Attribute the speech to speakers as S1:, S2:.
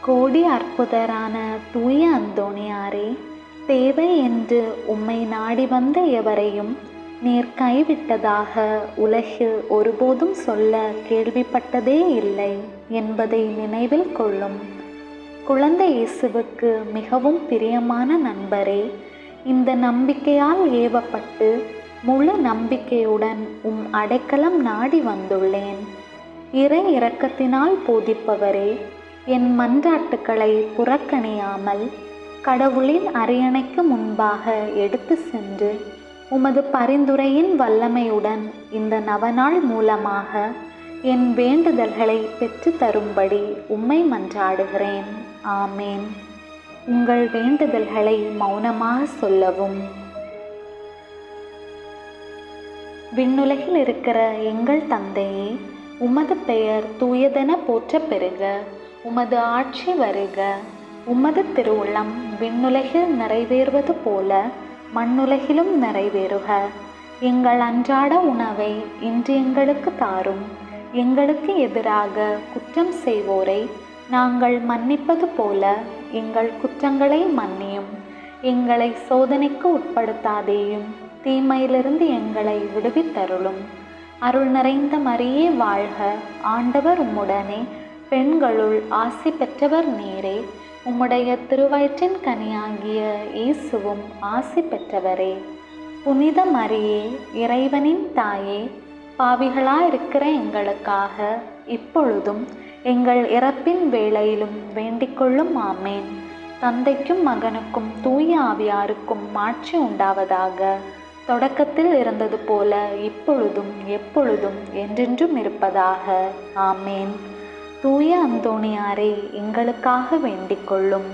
S1: கோடி அற்புதரான தூய அந்தோணியாரே, தேவை என்று உம்மை நாடி வந்த எவரையும் நீர் கைவிட்டதாக உலகில் ஒருபோதும் சொல்ல கேள்விப்பட்டதே இல்லை என்பதை நினைவில் கொள்ளும். குழந்தை இயேசுவுக்கு மிகவும் பிரியமான நண்பரே, இந்த நம்பிக்கையால் ஏவப்பட்டு முழு நம்பிக்கையுடன் அடைக்கலம் நாடி வந்துள்ளேன். இறை இரக்கத்தினால் போதிப்பவரே, என் மன்றாட்டுக்களை புறக்கணியாமல் கடவுளின் அரியணைக்கு முன்பாக எடுத்து சென்று உமது பரிந்துரையின் வல்லமையுடன் இந்த நவநாள் மூலமாக என் வேண்டுதல்களை பெற்று தரும்படி உம்மை மன்றாடுகிறேன். ஆமேன். உங்கள் வேண்டுதல்களை மௌனமாக சொல்லவும். விண்ணுலகில் இருக்கிற எங்கள் தந்தையே, உமது பெயர் தூயதென போற்ற பெறுக. உமது ஆட்சி வருக. உமது திருவுள்ளம் விண்ணுலகில் நிறைவேறுவது போல மண்ணுலகிலும் நிறைவேறுக. எங்கள் அன்றாட உணவை இன்று எங்களுக்கு தாரும். எங்களுக்கு எதிராக குற்றம் செய்வோரை நாங்கள் மன்னிப்பது போல எங்கள் குற்றங்களை மன்னியும். எங்களை சோதனைக்கு உட்படுத்தாதேயும், தீமையிலிருந்து எங்களை விடுவித்தருளும். அருள் நிறைந்த மரியே வாழ்க. ஆண்டவர் உம்முடனே, பெண்களுள் ஆசி பெற்றவர் நீரே. உம்முடைய திருவயிற்றின் கனியாகிய இயேசுவும் ஆசி பெற்றவரே. புனித மரியே, இறைவனின் தாயே, பாவிகளாயிருக்கிற எங்களுக்காக இப்பொழுதும் எங்கள் இறப்பின் வேளையிலும் வேண்டிக்கொள்ளும். ஆமேன். தந்தைக்கும் மகனுக்கும் தூய ஆவியாருக்கும் மாட்சி உண்டாவதாக. தொடக்கத்தில் இருந்தது போல இப்பொழுதும் எப்பொழுதும் என்றென்றும் இருப்பதாக. ஆமேன். தூய அந்தோணியாரே, எங்களுக்காக வேண்டிக் கொள்ளும்.